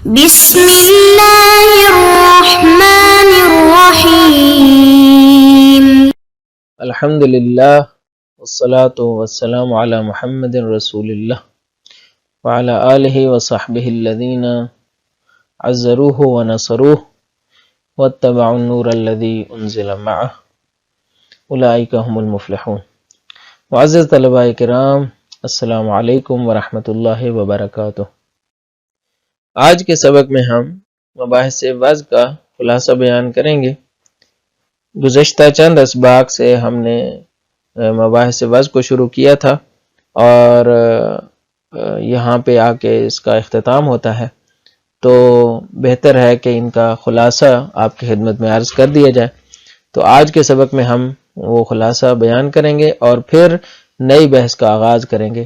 بسم اللہ الرحمن الرحیم۔ الحمد للہ والصلاة والسلام علی محمد رسول اللہ وعلی آلہ وصحبہ الذین عزروہ ونصروہ واتبعوا النور الذی انزل معہ اولئک هم المفلحون۔ معزز طلباء کرام، السلام علیکم ورحمۃ اللہ وبرکاتہ۔ آج کے سبق میں ہم مباحث وعظ کا خلاصہ بیان کریں گے۔ گزشتہ چند اسباق سے ہم نے مباحث وعظ کو شروع کیا تھا اور یہاں پہ آ کے اس کا اختتام ہوتا ہے، تو بہتر ہے کہ ان کا خلاصہ آپ کی خدمت میں عرض کر دیا جائے۔ تو آج کے سبق میں ہم وہ خلاصہ بیان کریں گے اور پھر نئی بحث کا آغاز کریں گے۔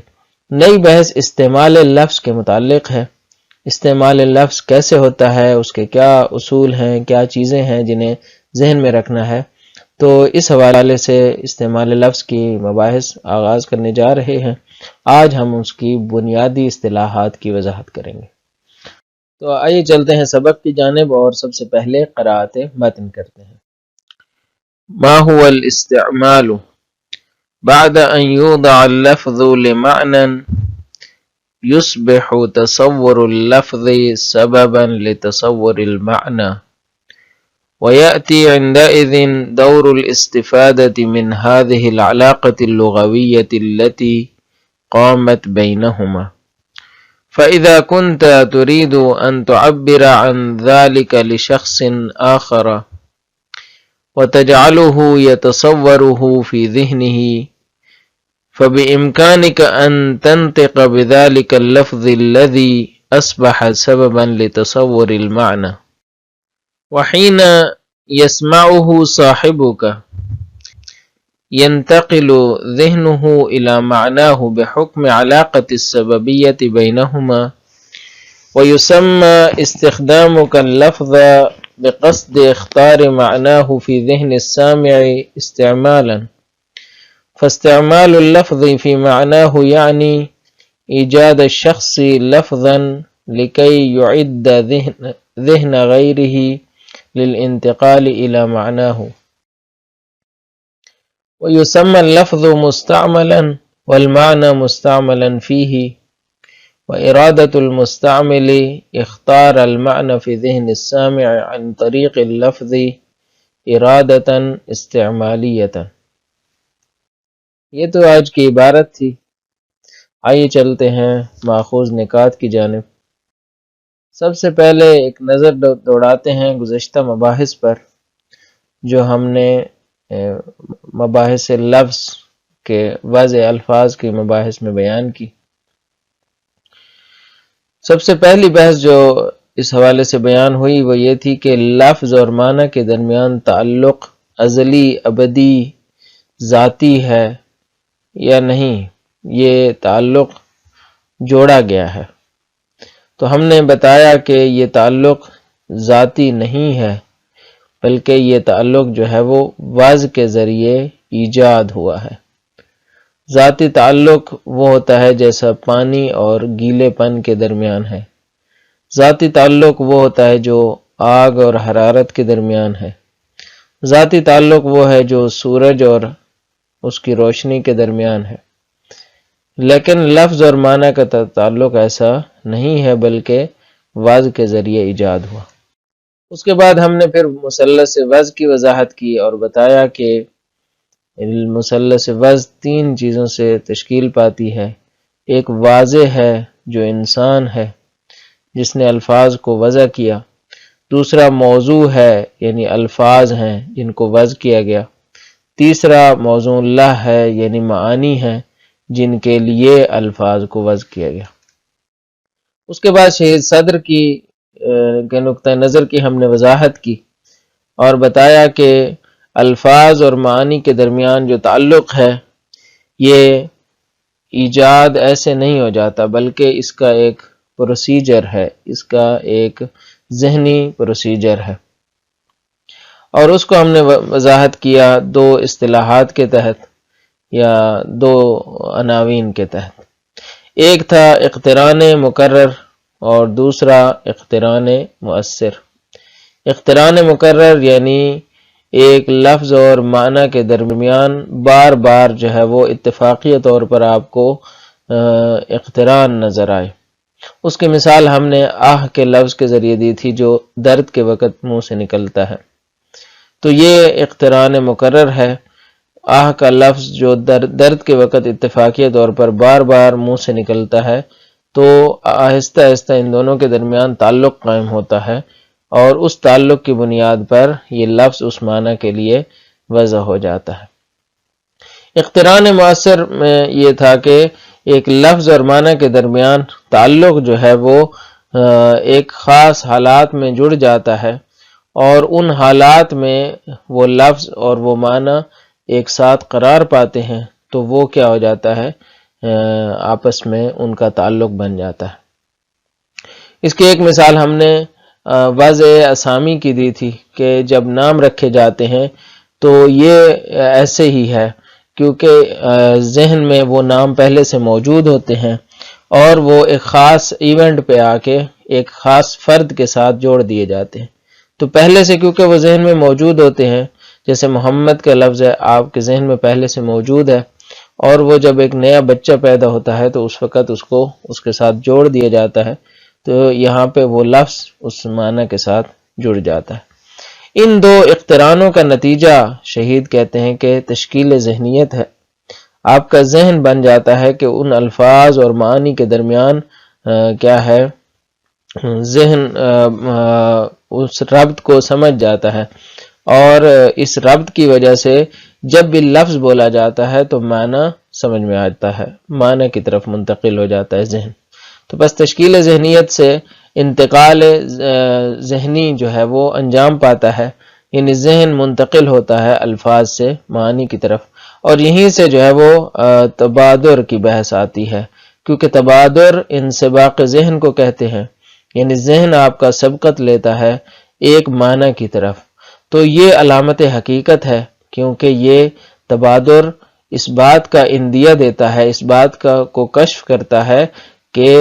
نئی بحث استعمال لفظ کے متعلق ہے۔ استعمال لفظ کیسے ہوتا ہے، اس کے کیا اصول ہیں، کیا چیزیں ہیں جنہیں ذہن میں رکھنا ہے، تو اس حوالے سے استعمال لفظ کی مباحث آغاز کرنے جا رہے ہیں۔ آج ہم اس کی بنیادی اصطلاحات کی وضاحت کریں گے۔ تو آئیے چلتے ہیں سبق کی جانب اور سب سے پہلے قراءت متن کرتے ہیں۔ ما هو الاستعمال بعد ان يوضع اللفظ لمعنى يصبح تصور اللفظ سببا لتصور المعنى، ويأتي عندئذ دور الاستفادة من هذه العلاقة اللغوية التي قامت بينهما. فإذا كنت تريد أن تعبر عن ذلك لشخص آخر وتجعله يتصوره في ذهنه، فبإمكانك أن تنطق بذلك اللفظ الذي أصبح سببا لتصور المعنى، وحين يسمعه صاحبك ينتقل ذهنه إلى معناه بحكم علاقة السببية بينهما، ويسمى استخدامك اللفظ بقصد اختار معناه في ذهن السامع استعمالا. فاستعمال اللفظ في معناه يعني إيجاد الشخص لفظا لكي يعد ذهن غيره للانتقال إلى معناه. ويسمى اللفظ مستعملا والمعنى مستعملا فيه، وإرادة المستعمل اختار المعنى في ذهن السامع عن طريق اللفظ إرادة استعمالية۔ یہ تو آج کی عبارت تھی۔ آئیے چلتے ہیں ماخوذ نکات کی جانب۔ سب سے پہلے ایک نظر دوڑاتے ہیں گزشتہ مباحث پر جو ہم نے مباحث لفظ کے واضح الفاظ کی مباحث میں بیان کی۔ سب سے پہلی بحث جو اس حوالے سے بیان ہوئی وہ یہ تھی کہ لفظ اور معنی کے درمیان تعلق ازلی، ابدی، ذاتی ہے یا نہیں، یہ تعلق جوڑا گیا ہے۔ تو ہم نے بتایا کہ یہ تعلق ذاتی نہیں ہے، بلکہ یہ تعلق جو ہے وہ وعظ کے ذریعے ایجاد ہوا ہے۔ ذاتی تعلق وہ ہوتا ہے جیسا پانی اور گیلے پن کے درمیان ہے۔ ذاتی تعلق وہ ہوتا ہے جو آگ اور حرارت کے درمیان ہے۔ ذاتی تعلق وہ ہے جو سورج اور اس کی روشنی کے درمیان ہے۔ لیکن لفظ اور معنی کا تعلق ایسا نہیں ہے، بلکہ وعظ کے ذریعے ایجاد ہوا۔ اس کے بعد ہم نے پھر مثلث وعظ کی وضاحت کی اور بتایا کہ مثلث وعظ تین چیزوں سے تشکیل پاتی ہے۔ ایک واضح ہے جو انسان ہے جس نے الفاظ کو وضع کیا۔ دوسرا موضوع ہے یعنی الفاظ ہیں جن کو وضع کیا گیا۔ تیسرا موضوع اللہ ہے یعنی معانی ہیں جن کے لیے الفاظ کو وضع کیا گیا۔ اس کے بعد شہید صدر کے نقطہ نظر کی ہم نے وضاحت کی اور بتایا کہ الفاظ اور معانی کے درمیان جو تعلق ہے یہ ایجاد ایسے نہیں ہو جاتا، بلکہ اس کا ایک پروسیجر ہے، اس کا ایک ذہنی پروسیجر ہے۔ اور اس کو ہم نے وضاحت کیا دو اصطلاحات کے تحت یا دو عناوین کے تحت۔ ایک تھا اقتران مکرر اور دوسرا اقتران مؤثر۔ اقتران مکرر یعنی ایک لفظ اور معنی کے درمیان بار بار جو ہے وہ اتفاقی طور پر آپ کو اقتران نظر آئے۔ اس کی مثال ہم نے آہ کے لفظ کے ذریعے دی تھی جو درد کے وقت منہ سے نکلتا ہے، تو یہ اقتران مکرر ہے۔ آہ کا لفظ جو درد کے وقت اتفاقی طور پر بار بار منہ سے نکلتا ہے، تو آہستہ آہستہ ان دونوں کے درمیان تعلق قائم ہوتا ہے، اور اس تعلق کی بنیاد پر یہ لفظ اس معنی کے لیے وضع ہو جاتا ہے۔ اقتران مؤثر میں یہ تھا کہ ایک لفظ اور معنی کے درمیان تعلق جو ہے وہ ایک خاص حالات میں جڑ جاتا ہے، اور ان حالات میں وہ لفظ اور وہ معنی ایک ساتھ قرار پاتے ہیں، تو وہ کیا ہو جاتا ہے، آپس میں ان کا تعلق بن جاتا ہے۔ اس کی ایک مثال ہم نے وضع اسامی کی دی تھی کہ جب نام رکھے جاتے ہیں تو یہ ایسے ہی ہے، کیونکہ ذہن میں وہ نام پہلے سے موجود ہوتے ہیں اور وہ ایک خاص ایونٹ پہ آ کے ایک خاص فرد کے ساتھ جوڑ دیے جاتے ہیں۔ تو پہلے سے کیونکہ وہ ذہن میں موجود ہوتے ہیں، جیسے محمد کا لفظ ہے آپ کے ذہن میں پہلے سے موجود ہے، اور وہ جب ایک نیا بچہ پیدا ہوتا ہے تو اس وقت اس کو اس کے ساتھ جوڑ دیا جاتا ہے، تو یہاں پہ وہ لفظ اس معنی کے ساتھ جڑ جاتا ہے۔ ان دو اقترانوں کا نتیجہ شہید کہتے ہیں کہ تشکیل ذہنیت ہے۔ آپ کا ذہن بن جاتا ہے کہ ان الفاظ اور معانی کے درمیان کیا ہے، ذہن اس ربط کو سمجھ جاتا ہے، اور اس ربط کی وجہ سے جب بھی لفظ بولا جاتا ہے تو معنی سمجھ میں آتا ہے، معنی کی طرف منتقل ہو جاتا ہے ذہن۔ تو بس تشکیل ذہنیت سے انتقال ذہنی جو ہے وہ انجام پاتا ہے، یعنی ذہن منتقل ہوتا ہے الفاظ سے معانی کی طرف، اور یہیں سے جو ہے وہ تبادر کی بحث آتی ہے، کیونکہ تبادر انسباق ذہن کو کہتے ہیں، یعنی ذہن آپ کا سبقت لیتا ہے ایک معنی کی طرف۔ تو یہ علامت حقیقت ہے، کیونکہ یہ تبادر اس بات کا اندیہ دیتا ہے، اس بات کو کشف کرتا ہے کہ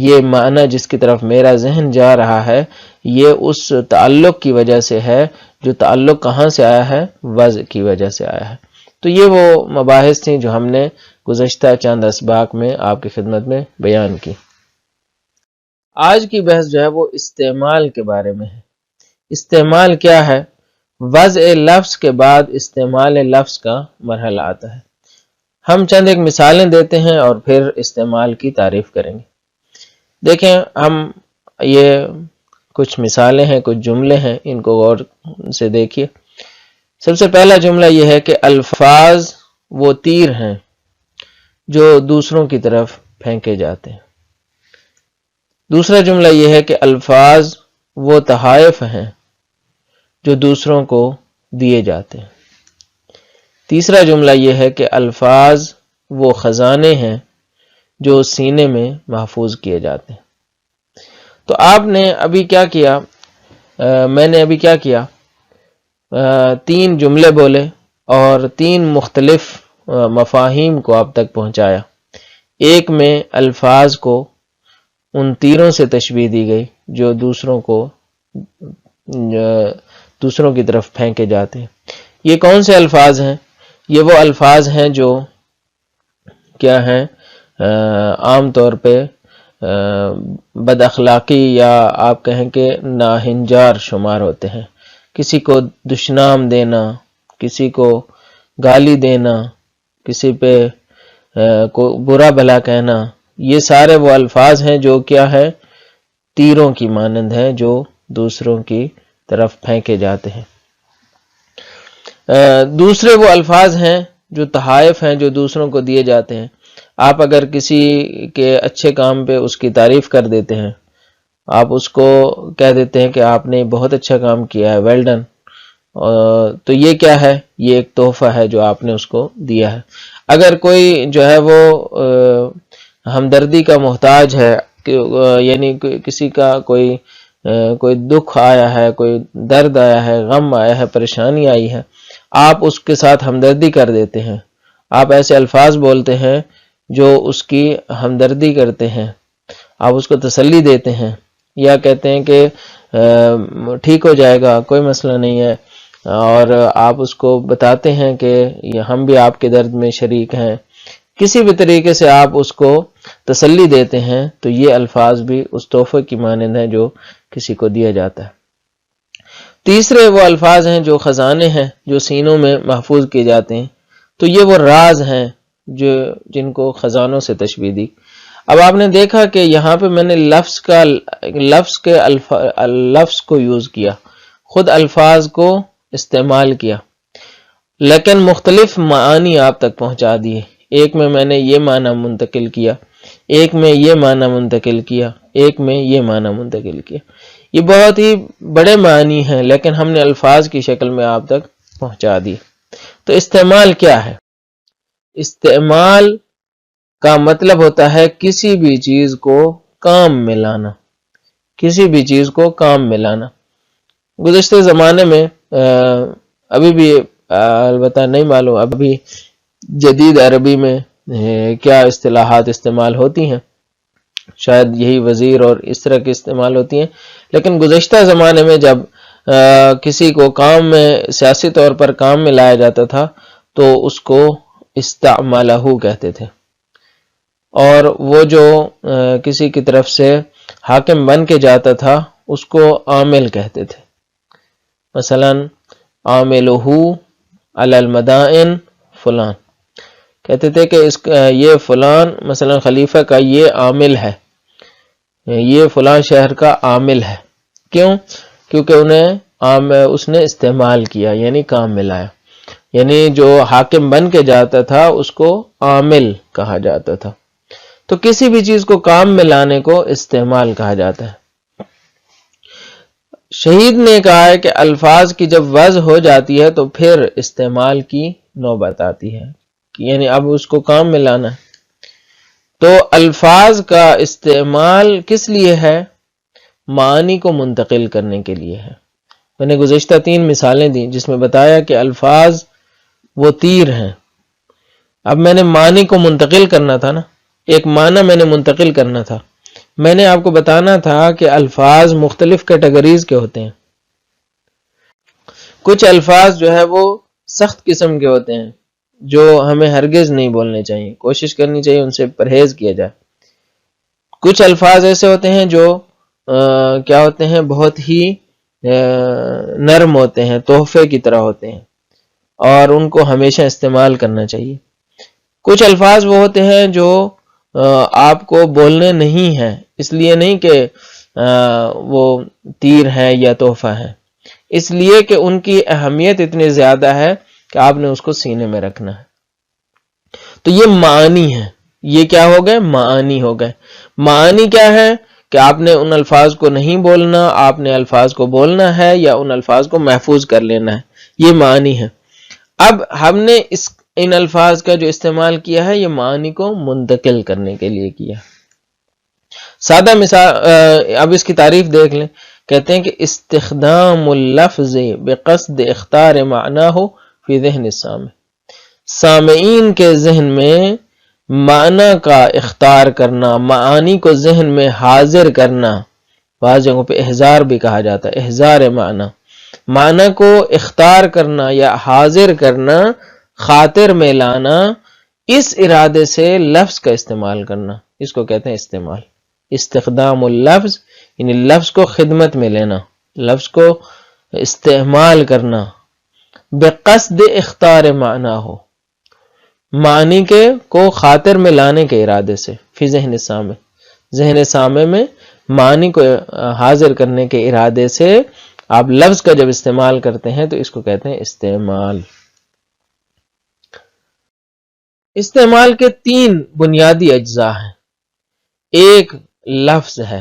یہ معنی جس کی طرف میرا ذہن جا رہا ہے یہ اس تعلق کی وجہ سے ہے، جو تعلق کہاں سے آیا ہے، وضع کی وجہ سے آیا ہے۔ تو یہ وہ مباحث تھیں جو ہم نے گزشتہ چند اسباق میں آپ کی خدمت میں بیان کی۔ آج کی بحث جو ہے وہ استعمال کے بارے میں ہے۔ استعمال کیا ہے؟ وضع لفظ کے بعد استعمال لفظ کا مرحلہ آتا ہے۔ ہم چند ایک مثالیں دیتے ہیں اور پھر استعمال کی تعریف کریں گے۔ دیکھیں، ہم یہ کچھ مثالیں ہیں، کچھ جملے ہیں، ان کو غور سے دیکھیے۔ سب سے پہلا جملہ یہ ہے کہ الفاظ وہ تیر ہیں جو دوسروں کی طرف پھینکے جاتے ہیں۔ دوسرا جملہ یہ ہے کہ الفاظ وہ تحائف ہیں جو دوسروں کو دیے جاتے ہیں۔ تیسرا جملہ یہ ہے کہ الفاظ وہ خزانے ہیں جو سینے میں محفوظ کیے جاتے ہیں۔ تو آپ نے ابھی کیا کیا، میں نے ابھی کیا کیا، تین جملے بولے اور تین مختلف مفاہیم کو آپ تک پہنچایا۔ ایک میں الفاظ کو ان تیروں سے تشبیہ دی گئی جو دوسروں کی طرف پھینکے جاتے ہیں۔ یہ کون سے الفاظ ہیں؟ یہ وہ الفاظ ہیں جو کیا ہیں، عام طور پہ بد اخلاقی یا آپ کہیں کہ ناہنجار شمار ہوتے ہیں۔ کسی کو دشنام دینا، کسی کو گالی دینا، کسی پہ کو برا بھلا کہنا، یہ سارے وہ الفاظ ہیں جو کیا ہے، تیروں کی مانند ہیں جو دوسروں کی طرف پھینکے جاتے ہیں۔ دوسرے وہ الفاظ ہیں جو تحائف ہیں جو دوسروں کو دیے جاتے ہیں۔ آپ اگر کسی کے اچھے کام پہ اس کی تعریف کر دیتے ہیں، آپ اس کو کہہ دیتے ہیں کہ آپ نے بہت اچھا کام کیا ہے، ویل ڈن، تو یہ کیا ہے، یہ ایک تحفہ ہے جو آپ نے اس کو دیا ہے۔ اگر کوئی جو ہے وہ ہمدردی کا محتاج ہے، یعنی کسی کا کوئی دکھ آیا ہے، کوئی درد آیا ہے، غم آیا ہے، پریشانی آئی ہے، آپ اس کے ساتھ ہمدردی کر دیتے ہیں، آپ ایسے الفاظ بولتے ہیں جو اس کی ہمدردی کرتے ہیں، آپ اس کو تسلی دیتے ہیں یا کہتے ہیں کہ ٹھیک ہو جائے گا، کوئی مسئلہ نہیں ہے، اور آپ اس کو بتاتے ہیں کہ ہم بھی آپ کے درد میں شریک ہیں، کسی بھی طریقے سے آپ اس کو تسلی دیتے ہیں، تو یہ الفاظ بھی اس تحفے کی مانند ہیں جو کسی کو دیا جاتا ہے۔ تیسرے وہ الفاظ ہیں جو خزانے ہیں، جو سینوں میں محفوظ کیے جاتے ہیں، تو یہ وہ راز ہیں جن کو خزانوں سے تشبیہ دی۔ اب آپ نے دیکھا کہ یہاں پہ میں نے لفظ کو یوز کیا، خود الفاظ کو استعمال کیا، لیکن مختلف معانی آپ تک پہنچا دیے۔ ایک میں نے یہ معنی منتقل کیا، ایک میں یہ معنی منتقل کیا، ایک میں یہ معنی منتقل کیا۔ یہ بہت ہی بڑے معنی ہیں، لیکن ہم نے الفاظ کی شکل میں آپ تک پہنچا دی۔ تو استعمال کیا ہے؟ استعمال کا مطلب ہوتا ہے کسی بھی چیز کو کام میں لانا، کسی بھی چیز کو کام میں لانا۔ گزشتہ زمانے میں ابھی بھی البتہ نہیں معلوم ابھی جدید عربی میں کیا اصطلاحات استعمال ہوتی ہیں، شاید یہی وزیر اور اس طرح کی استعمال ہوتی ہیں، لیکن گزشتہ زمانے میں جب کسی کو کام میں سیاسی طور پر کام میں لایا جاتا تھا تو اس کو استعمالہ کہتے تھے، اور وہ جو کسی کی طرف سے حاکم بن کے جاتا تھا اس کو عامل کہتے تھے۔ مثلا عاملہ علی المدائن فلان، کہتے تھے کہ یہ فلان مثلا خلیفہ کا یہ عامل ہے، یہ فلان شہر کا عامل ہے۔ کیوں؟ کیونکہ اس نے استعمال کیا، یعنی کام میں لایا، یعنی جو حاکم بن کے جاتا تھا اس کو عامل کہا جاتا تھا۔ تو کسی بھی چیز کو کام میں لانے کو استعمال کہا جاتا ہے۔ شہید نے کہا ہے کہ الفاظ کی جب وضع ہو جاتی ہے تو پھر استعمال کی نوبت آتی ہے، یعنی اب اس کو کام میں لانا ہے۔ تو الفاظ کا استعمال کس لیے ہے؟ معانی کو منتقل کرنے کے لیے ہے۔ میں نے گزشتہ 3 مثالیں دیں جس میں بتایا کہ الفاظ وہ تیر ہیں۔ اب میں نے معنی کو منتقل کرنا تھا نا، ایک معنی میں نے منتقل کرنا تھا۔ میں نے آپ کو بتانا تھا کہ الفاظ مختلف کیٹیگریز کے ہوتے ہیں۔ کچھ الفاظ جو ہے وہ سخت قسم کے ہوتے ہیں جو ہمیں ہرگز نہیں بولنے چاہیے، کوشش کرنی چاہیے ان سے پرہیز کیا جائے۔ کچھ الفاظ ایسے ہوتے ہیں جو کیا ہوتے ہیں، بہت ہی نرم ہوتے ہیں، تحفے کی طرح ہوتے ہیں، اور ان کو ہمیشہ استعمال کرنا چاہیے۔ کچھ الفاظ وہ ہوتے ہیں جو آپ کو بولنے نہیں ہیں، اس لیے نہیں کہ وہ تیر ہیں یا تحفہ ہیں، اس لیے کہ ان کی اہمیت اتنی زیادہ ہے کہ آپ نے اس کو سینے میں رکھنا ہے۔ تو یہ معانی ہے، یہ کیا ہو گئے؟ معانی ہو گئے۔ معانی کیا ہے کہ آپ نے ان الفاظ کو نہیں بولنا، آپ نے الفاظ کو بولنا ہے یا ان الفاظ کو محفوظ کر لینا ہے، یہ معانی ہے۔ اب ہم نے ان الفاظ کا جو استعمال کیا ہے یہ معانی کو منتقل کرنے کے لیے کیا۔ سادہ مثال، اب اس کی تعریف دیکھ لیں۔ کہتے ہیں کہ استخدام اللفظ بقصد اختار معناه فی ذہن السامع، سامعین کے ذہن میں معنی کا اختار کرنا، معانی کو ذہن میں حاضر کرنا، بعض جگہوں پہ احضار بھی کہا جاتا ہے، احضار معنی کو اختار کرنا یا حاضر کرنا، خاطر میں لانا، اس ارادے سے لفظ کا استعمال کرنا، اس کو کہتے ہیں استعمال۔ استخدام اللفظ یعنی لفظ کو خدمت میں لینا، لفظ کو استعمال کرنا، بقصد اختار معنی ہو، معنی کے کو خاطر میں لانے کے ارادے سے، فی ذہن سامع، ذہن سامع میں معنی کو حاضر کرنے کے ارادے سے آپ لفظ کا جب استعمال کرتے ہیں تو اس کو کہتے ہیں استعمال۔ استعمال کے 3 بنیادی اجزاء ہیں۔ ایک لفظ ہے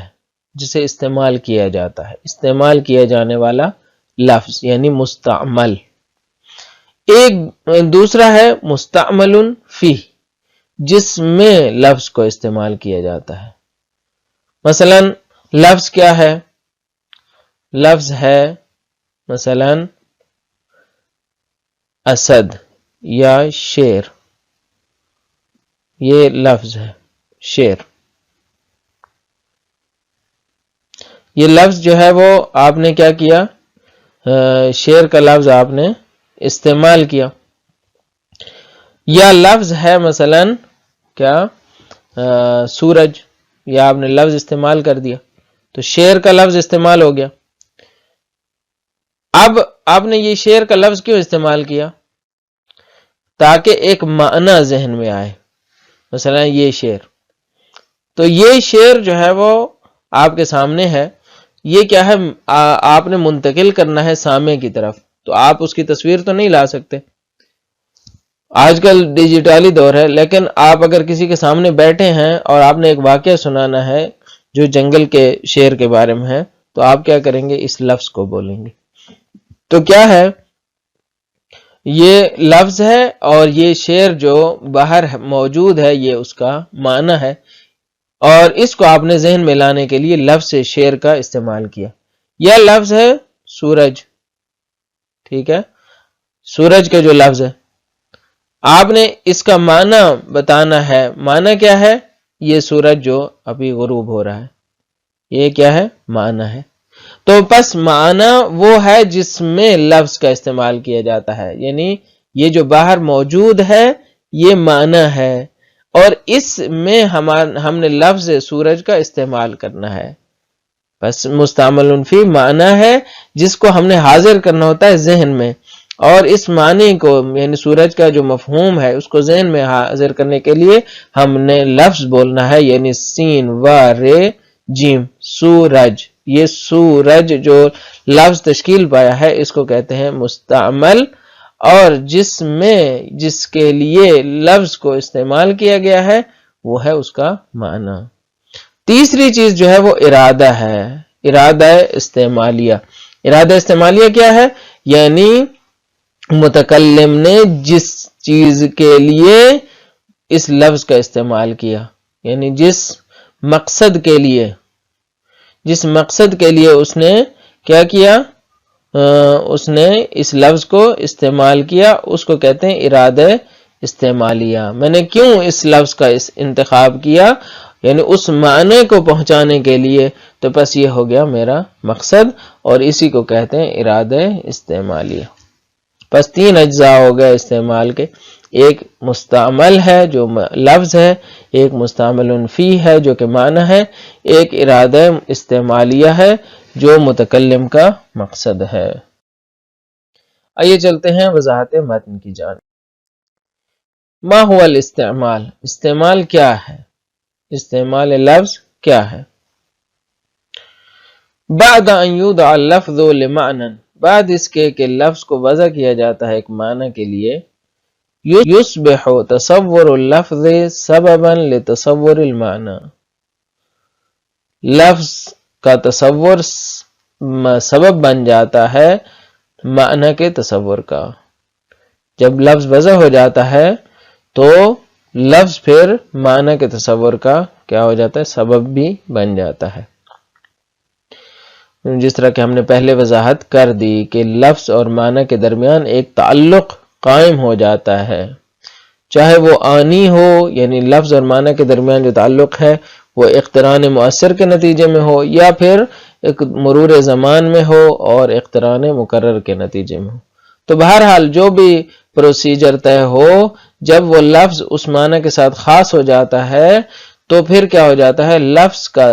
جسے استعمال کیا جاتا ہے، استعمال کیا جانے والا لفظ یعنی مستعمل۔ ایک دوسرا ہے مستعمل فی، جس میں لفظ کو استعمال کیا جاتا ہے۔ مثلا لفظ کیا ہے؟ لفظ ہے مثلا اسد یا شیر، یہ لفظ ہے شیر۔ یہ لفظ جو ہے وہ آپ نے کیا کیا، شعر کا لفظ آپ نے استعمال کیا، یا لفظ ہے مثلا کیا سورج، یا آپ نے لفظ استعمال کر دیا تو شعر کا لفظ استعمال ہو گیا۔ اب آپ نے یہ شعر کا لفظ کیوں استعمال کیا؟ تاکہ ایک معنی ذہن میں آئے، مثلا یہ شعر، تو یہ شعر جو ہے وہ آپ کے سامنے ہے، یہ کیا ہے آپ نے منتقل کرنا ہے سامع کی طرف، تو آپ اس کی تصویر تو نہیں لا سکتے، آج کل ڈیجیٹلی دور ہے، لیکن آپ اگر کسی کے سامنے بیٹھے ہیں اور آپ نے ایک واقعہ سنانا ہے جو جنگل کے شیر کے بارے میں ہے، تو آپ کیا کریں گے، اس لفظ کو بولیں گے۔ تو کیا ہے، یہ لفظ ہے اور یہ شعر جو باہر موجود ہے یہ اس کا معنی ہے، اور اس کو آپ نے ذہن میں لانے کے لیے لفظ سے شعر کا استعمال کیا۔ یہ لفظ ہے سورج، ٹھیک ہے، سورج کا جو لفظ ہے، آپ نے اس کا معنی بتانا ہے۔ معنی کیا ہے؟ یہ سورج جو ابھی غروب ہو رہا ہے، یہ کیا ہے، معنی ہے۔ تو پس معنی وہ ہے جس میں لفظ کا استعمال کیا جاتا ہے، یعنی یہ جو باہر موجود ہے یہ معنی ہے، اور اس میں ہم نے لفظ سورج کا استعمال کرنا ہے۔ بس مستعمل فی معنی ہے جس کو ہم نے حاضر کرنا ہوتا ہے ذہن میں، اور اس معنی کو یعنی سورج کا جو مفہوم ہے اس کو ذہن میں حاضر کرنے کے لیے ہم نے لفظ بولنا ہے، یعنی سین و رے جیم، سورج۔ یہ سورج جو لفظ تشکیل پایا ہے اس کو کہتے ہیں مستعمل، اور جس کے لیے لفظ کو استعمال کیا گیا ہے وہ ہے اس کا معنی۔ تیسری چیز جو ہے وہ ارادہ ہے، ارادہ استعمالیہ۔ ارادہ استعمالیہ کیا ہے؟ یعنی متکلم نے جس چیز کے لیے اس لفظ کا استعمال کیا، یعنی جس مقصد کے لیے اس نے کیا کیا، اس نے اس لفظ کو استعمال کیا، اس کو کہتے ہیں ارادہ استعمالیہ۔ میں نے کیوں اس لفظ کا انتخاب کیا، یعنی اس معنی کو پہنچانے کے لیے، تو بس یہ ہو گیا میرا مقصد، اور اسی کو کہتے ہیں ارادہ استعمالیہ۔ بس تین اجزاء ہو گئے استعمال کے، ایک مستعمل ہے جو لفظ ہے، ایک مستعمل فی ہے جو کہ معنی ہے، ایک ارادہ استعمالیہ ہے جو متکلم کا مقصد ہے۔ آئیے چلتے ہیں وضاحت متن کی جانب۔ ما هو الاستعمال؟ استعمال کیا ہے؟ استعمال لفظ کیا ہے؟ بعد ان یوضع اللفظ لمعنى، بعد اس کے کہ لفظ کو وضع کیا جاتا ہے ایک معنی کے لیے، یصبح تصور اللفظ سببا لتصور المعنى، لفظ کا تصور سبب بن جاتا ہے معنی کے تصور کا۔ جب لفظ وضع ہو جاتا ہے تو لفظ پھر معنی کے تصور کا کیا ہو جاتا ہے، سبب بھی بن جاتا ہے۔ جس طرح کہ ہم نے پہلے وضاحت کر دی کہ لفظ اور معنی کے درمیان ایک تعلق قائم ہو جاتا ہے، چاہے وہ آنی ہو، یعنی لفظ اور معنی کے درمیان جو تعلق ہے وہ اقتران مؤثر کے نتیجے میں ہو، یا پھر ایک مرور زمان میں ہو اور اقتران مقرر کے نتیجے میں ہو۔ تو بہرحال جو بھی پروسیجر طے ہو، جب وہ لفظ اس معنی کے ساتھ خاص ہو جاتا ہے تو پھر کیا ہو جاتا ہے، لفظ کا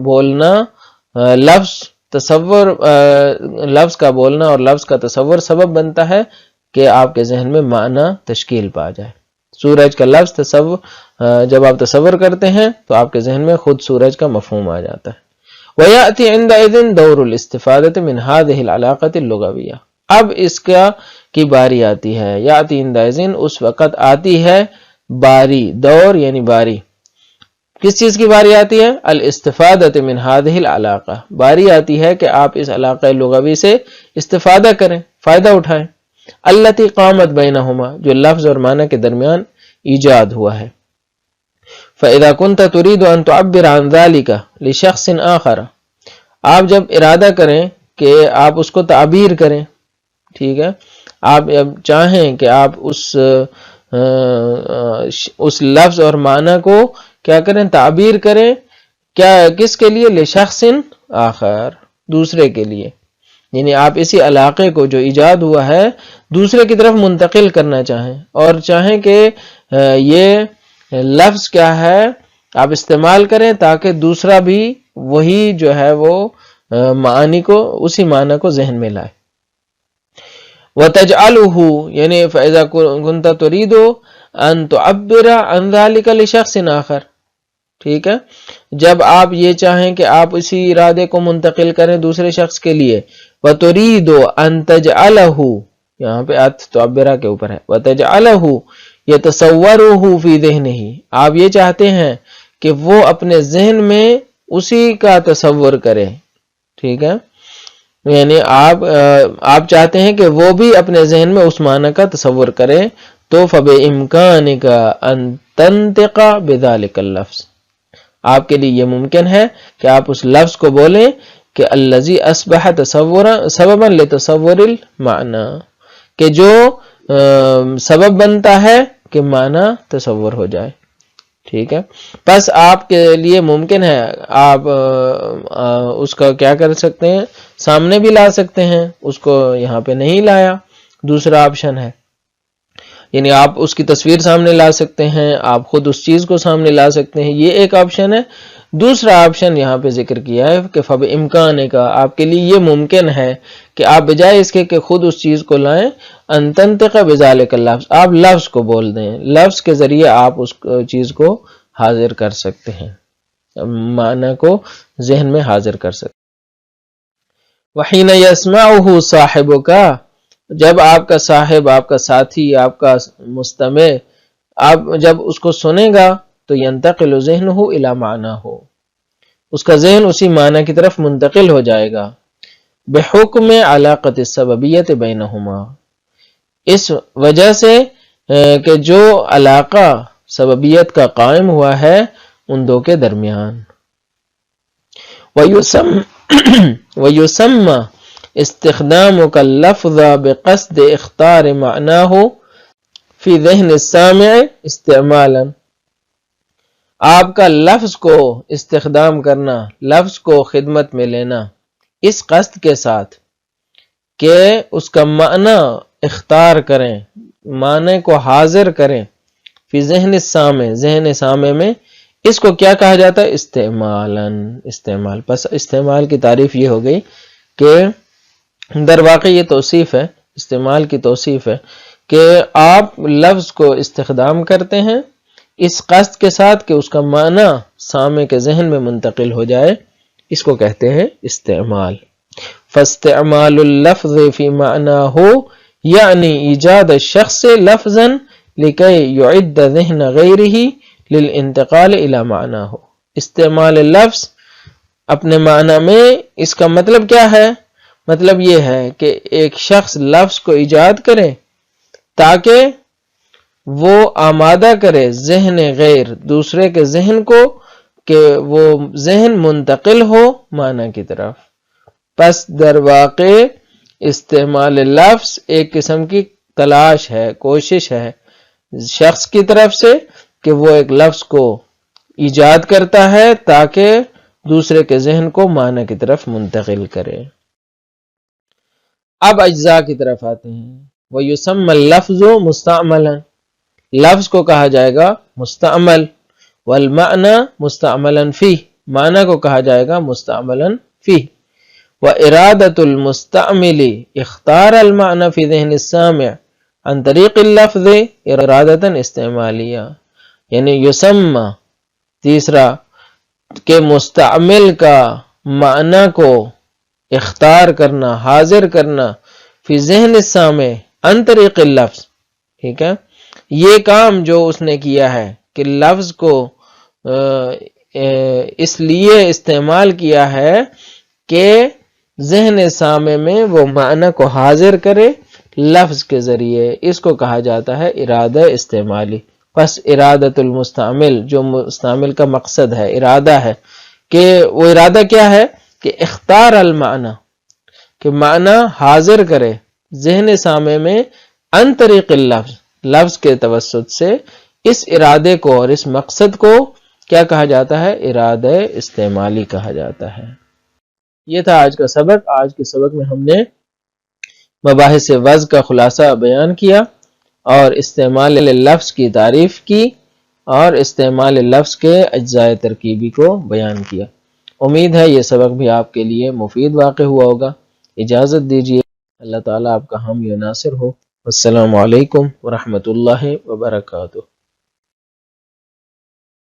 بولنا، لفظ کا بولنا اور لفظ کا تصور سبب بنتا ہے کہ آپ کے ذہن میں معنی تشکیل پا جائے۔ سورج کا لفظ جب آپ تصور کرتے ہیں تو آپ کے ذہن میں خود سورج کا مفہوم آ جاتا ہے۔ وَيَأْتِي عِنْدَئِذٍ دَوْرُ الْإِسْتِفَادَةِ مِنْ هَذِهِ الْعَلَاقَةِ اللُّغَوِيَّةِ، اب اس کی باری آتی ہے، یاتی عندئذٍ اس وقت آتی ہے باری، دور یعنی باری، کس چیز کی باری آتی ہے؟ الاستفادۃ من هذه العلاقہ، باری آتی ہے کہ آپ اس علاقہ لغوی سے استفادہ کریں، فائدہ اٹھائیں، التي قامت بینہما، جو لفظ اور معنی کے درمیان ایجاد ہوا ہے۔ فَإِذَا كُنْتَ تُرِيدُ أَن تُعَبِّرَ عَنْ ذَلِكَ لِشَخْصٍ آخَرَ، آپ جب ارادہ کریں کہ آپ اس کو تعبیر کریں، ٹھیک ہے، آپ چاہیں کہ آپ اس لفظ اور معنی کو کیا کریں، تعبیر کریں کیا کس کے لیے؟ لشخص آخر، دوسرے کے لیے، یعنی آپ اسی علاقے کو جو ایجاد ہوا ہے دوسرے کی طرف منتقل کرنا چاہیں، اور چاہیں کہ یہ لفظ کیا ہے آپ استعمال کریں تاکہ دوسرا بھی وہی جو ہے وہ معانی کو، اسی معنی کو ذہن میں لائے۔ وَتَجْعَلُهُ یعنی فَإِذَا كُنْتَ تُرِيدُ أَن تُعَبِّرَ عَنْ ذَلِكَ لِشَخْصٍ آخر، ٹھیک ہے، جب آپ یہ چاہیں کہ آپ اسی ارادے کو منتقل کریں دوسرے شخص کے لیے، وَتُرِيدُ أَن تَجْعَلَهُ یہاں پہ تعبرہ کے اوپر ہے، وَتَجْعَلَهُ يَتَصَوَّرُهُ فِي ذِهْنِهِ آپ یہ چاہتے ہیں کہ وہ اپنے ذہن میں اسی کا تصور کرے، ٹھیک ہے، یعنی آپ چاہتے ہیں کہ وہ بھی اپنے ذہن میں اس معنی کا تصور کرے، تو فَبِإِمْكَانِكَ أَن تَنْطِقَ بِذَلِكَ اللَّفْظِ آپ کے لیے یہ ممکن ہے کہ آپ اس لفظ کو بولیں کہ الذی اصبح سببا لتصور المعنی، کہ جو سبب بنتا ہے کہ معنی تصور ہو جائے، ٹھیک ہے۔ پس آپ کے لیے ممکن ہے آپ اس کا کیا کر سکتے ہیں، سامنے بھی لا سکتے ہیں، اس کو یہاں پہ نہیں لایا، دوسرا آپشن ہے، یعنی آپ اس کی تصویر سامنے لا سکتے ہیں، آپ خود اس چیز کو سامنے لا سکتے ہیں، یہ ایک آپشن ہے۔ دوسرا آپشن یہاں پہ ذکر کیا ہے کہ فَبِإِمْكَانِكَ آپ کے لیے یہ ممکن ہے کہ آپ بجائے اس کے کہ خود اس چیز کو لائیں، أَن تَنْطِقَ بِذَلِكَ اللَّفْظِ آپ لفظ کو بول دیں، لفظ کے ذریعے آپ اس چیز کو حاضر کر سکتے ہیں، معنی کو ذہن میں حاضر کر سکتے ہیں۔ وَحِينَ يَسْمَعُهُ صَاحِبُكَ جب آپ کا صاحب، آپ کا ساتھی، آپ کا مستمع آپ جب اس کو سنے گا تو ينتقل ذہنہ الی معنیہ اس کا ذہن اسی معنی کی طرف منتقل ہو جائے گا، بحکم علاقۃ السببیۃ بینہما اس وجہ سے کہ جو علاقہ سببیت کا قائم ہوا ہے ان دو کے درمیان۔ وَيُسَمَّى استخدامك اللفظ بقصد اختار معناه فی ذہن السامع استعمالا آپ کا لفظ کو استخدام کرنا، لفظ کو خدمت میں لینا اس قصد کے ساتھ کہ اس کا معنی اختار کریں، معنی کو حاضر کریں، فی ذہن السامع ذہن سامع میں، اس کو کیا کہا جاتا ہے؟ استعمال۔ پس استعمال کی تعریف یہ ہو گئی کہ در واقع یہ توصیف ہے، استعمال کی توصیف ہے کہ آپ لفظ کو استخدام کرتے ہیں اس قصد کے ساتھ کہ اس کا معنی سامع کے ذہن میں منتقل ہو جائے، اس کو کہتے ہیں استعمال۔ فاستعمال اللفظ فی معناہ یعنی ایجاد الشخص لفظا لکی یعد ذہن غیرہ للانتقال الی معناہ استعمال لفظ اپنے معنی میں، اس کا مطلب کیا ہے؟ مطلب یہ ہے کہ ایک شخص لفظ کو ایجاد کرے تاکہ وہ آمادہ کرے ذہن غیر دوسرے کے ذہن کو کہ وہ ذہن منتقل ہو معنی کی طرف۔ پس در واقع استعمال لفظ ایک قسم کی تلاش ہے، کوشش ہے شخص کی طرف سے کہ وہ ایک لفظ کو ایجاد کرتا ہے تاکہ دوسرے کے ذہن کو معنی کی طرف منتقل کرے۔ اب اجزاء کی طرف آتے ہیں۔ وَيُسَمَّى اللَّفْظُ مُسْتَعْمَلًا لفظ کو کہا جائے گا مستعمل، والمعنى مستعملا فیہ معنی کو کہا جائے گا مستعملا فیہ، وَإِرَادَةُ الْمُسْتَعْمِلِ اختار المعنى فی ذہن السامع عن طریق اللفظ ارادة استعمالیہ یعنی یسمى تیسرا کہ مستعمل کا معنی کو اختار کرنا، حاضر کرنا فی ذہن السامع عن طریق اللفظ، ٹھیک ہے، یہ کام جو اس نے کیا ہے کہ لفظ کو اس لیے استعمال کیا ہے کہ ذہن سامع میں وہ معنی کو حاضر کرے لفظ کے ذریعے، اس کو کہا جاتا ہے ارادہ استعمالی۔ پس ارادت المستعمل جو مستعمل کا مقصد ہے، ارادہ ہے، کہ وہ ارادہ کیا ہے کہ اختار المعنی کہ معنی حاضر کرے ذہن سامع میں عن طریق اللفظ لفظ کے توسط سے، اس ارادے کو اور اس مقصد کو کیا کہا جاتا ہے؟ ارادہ استعمالی کہا جاتا ہے۔ یہ تھا آج کا سبق۔ آج کے سبق میں ہم نے مباحث وضع کا خلاصہ بیان کیا اور استعمال لفظ کی تعریف کی اور استعمال لفظ کے اجزاء ترکیبی کو بیان کیا۔ امید ہے یہ سبق بھی آپ کے لیے مفید واقع ہوا ہوگا۔ اجازت دیجیے، اللہ تعالیٰ آپ کا حامی و ناصر ہو۔ السلام علیکم ورحمۃ اللہ وبرکاتہ۔